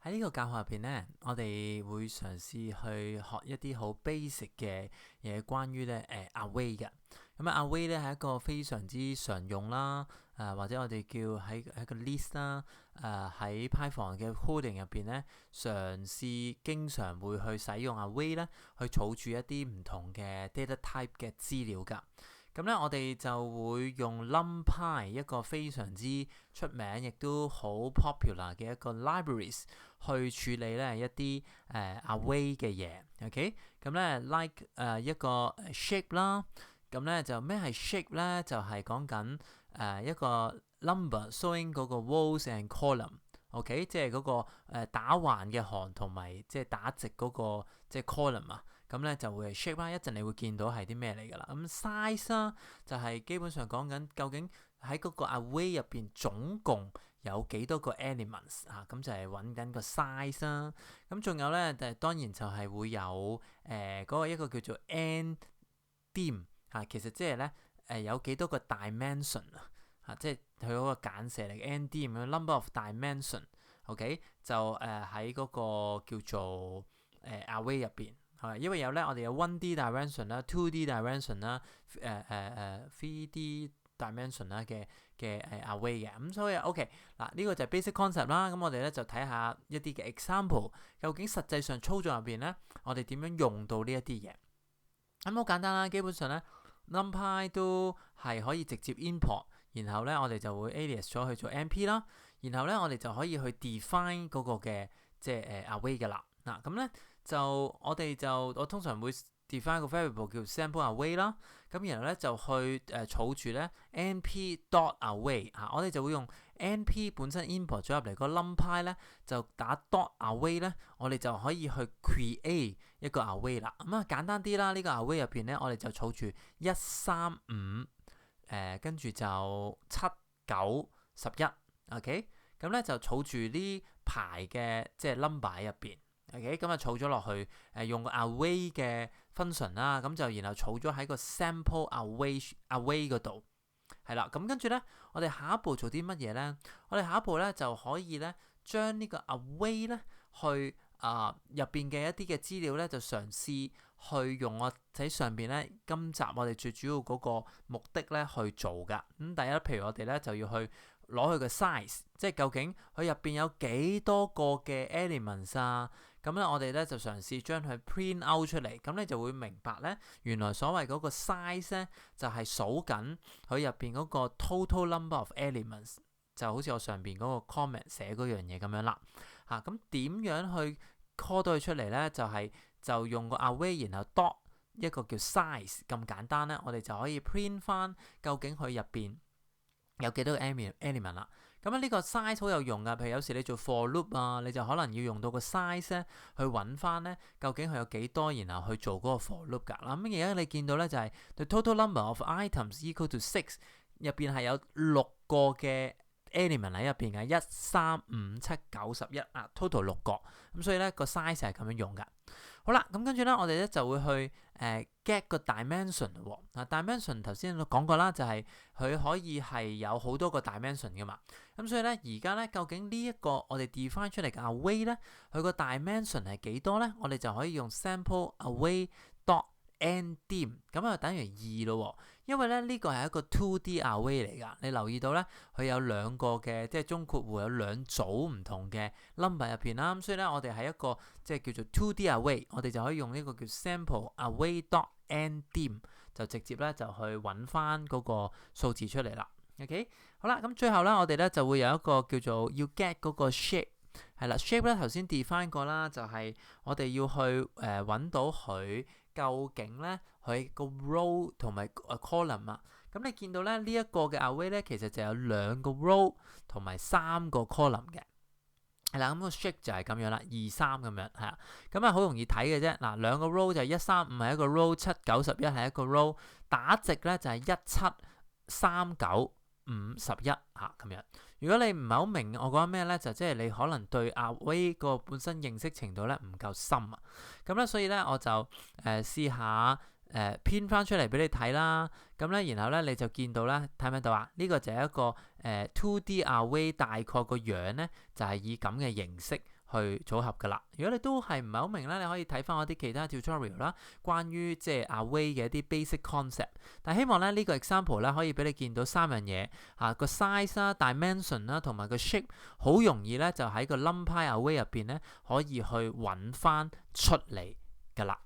喺呢個教學入邊呢，我哋會嘗試去學一啲好 basic 嘅嘢，關於array 嘅。咁array 咧係一個非常之常用啦，或者我哋叫喺個 list 啦，喺 Python 嘅 Coding 入邊咧，嘗試經常會去使用array咧，去儲住一啲唔同嘅 data type 嘅資料㗎。咁咧，我哋就會用 NumPy 一個非常之出名，亦都好 popular 嘅一個 libraries 去處理咧一啲array 嘅嘢。OK， 咁咧 like 一個 shape 啦，咁咧就咩係 shape 咧？就係講緊一個 number showing 嗰個 rows and column。OK， 即係嗰個打橫嘅行同埋即係打直嗰個即係 column 啊。咁咧就會係 shape 啦，一陣你會見到係啲咩嚟㗎啦。咁 size 啦，就係基本上講緊究竟喺嗰個 array 入邊總共有幾多個 elements 啊？咁就係揾緊個 size 啦。咁仲有咧，當然就係會有嗰個一個叫做 ndim 啊，其實即係咧有幾多個 dimension 啊，即係佢嗰個簡寫嚟嘅 ndim number of dimension。OK， 就喺嗰個叫做array 入邊。因為我哋有 1D dimension 啦、2D dimension 啦、3D dimension 啦嘅array 嘅，咁所以 OK 嗱，呢個就係 basic concept 啦。咁我哋咧就睇下一啲嘅 example， 究竟實際上操作入邊咧，我哋點樣用到呢一啲嘢？咁好簡單啦，基本上咧 NumPy 都係可以直接 import， 然後咧我哋就會 alias 咗去做 NP 啦，然後咧我哋就可以去 define 嗰個嘅即係array 嘅啦。嗱咁咧我通常會 define 個 variable 叫 sample array 啦，咁然後咧就去儲住咧 np dot array 嚇，我哋就會用 np 本身 import 咗入嚟個 NumPy 咧，就打 dot array 咧，我哋就可以去 create 一個 array 啦。咁簡單啲啦，呢個 array 入邊咧，我哋就儲住135跟住就7 9 11 OK， 咁咧就儲住呢排嘅即係 number 喺入邊。OK， 咁儲咗落去，用個 array 嘅 function 啦，咁就然後儲咗喺個 sample array 嗰度，係啦。咁跟住咧，我哋下一步做啲乜嘢咧？我哋下一步咧就可以咧將呢個 array 咧去入邊嘅一啲嘅資料咧，就嘗試去用我喺上邊咧今集我哋最主要嗰個目的咧去做噶。咁第一，譬如我哋咧就要去攞佢個 size， 即係究竟佢入邊有幾多個嘅 elements 啊？咁咧我哋咧就嘗試將佢 print out 出嚟，咁你就會明白咧，原來所謂嗰個 size 咧就係數緊佢入邊嗰個 total number of elements， 就好似我上邊嗰個 comment 寫嗰樣嘢咁樣啦。咁點樣去 call 到佢出嚟咧？就用個 array 然後 dot 一個叫 size 咁簡單咧，我哋就可以 print 翻究竟佢入邊有幾多個 element 啦。咁呢個 size 好有用噶，譬如有時你做 for loop 啊，你就可能要用到個 size 咧去揾翻咧究竟佢有幾多，然後去做嗰個 for loop 噶。咁而家你見到咧就係 the total number of items equal to 6， 入邊係有6個嘅 element 喺入邊嘅，1 3 5 7 9 11 total 6個。咁所以咧個 size 係咁樣用噶。好啦，咁跟住咧我哋咧就會去get 個 dimension 喎。dimension 頭先都講過啦，就係佢可以係有好多個 dimension 噶嘛。咁所以咧而家咧究竟呢一個我哋 define 出嚟嘅 array 咧，佢個 dimension 係幾多咧？我哋就可以用 sample array dot ndim， 咁就等於2咯。因為咧呢個係一個 2D array 嚟噶，你留意到咧佢有兩個嘅即係中括弧有兩組唔同嘅 number 入邊啦。咁所以咧我哋係一個即係叫做 2D array， 我哋就可以用呢個叫 sample array dot ndim， 就直接咧就去揾翻嗰個數字出嚟啦。OK， 好啦，咁最後咧我哋咧就會有一個叫做要 get 嗰個 shape。係啦 ，shape 咧頭先 define 過啦，就係我哋要去揾到佢究竟咧佢個 row 同埋column 啊。咁你見到咧呢一個嘅 array 咧，其實就有2個 row 同埋3個 column 嘅。係啦，咁個 shape 就係咁樣啦，2 3咁樣係啊。咁好容易睇嘅啫。嗱，2個 row 就係1 3 5係一個 row， 7 9 11係一個 row， 打直咧就係1 7 3 9 5 11咁樣。如果你唔係好明我講咩咧，就即係你可能對 array 個本身認識程度咧唔夠深啊。咁咧所以咧我就試下編翻出嚟俾你睇啦。咁咧然後咧你就見到咧睇唔睇到啊？呢個就係一個2D array，大概個樣咧就係以咁嘅形式去組合噶啦。如果你都係唔係好明咧，你可以睇翻我啲其他 tutorial 啦，關於即係 Array 嘅一啲 basic concept。但希望咧呢個 example 咧可以俾你見到3樣嘢個 size 啦、dimension 啦同埋個 shape 好容易咧就喺個 NumPy Array 入邊咧可以去揾翻出嚟噶啦。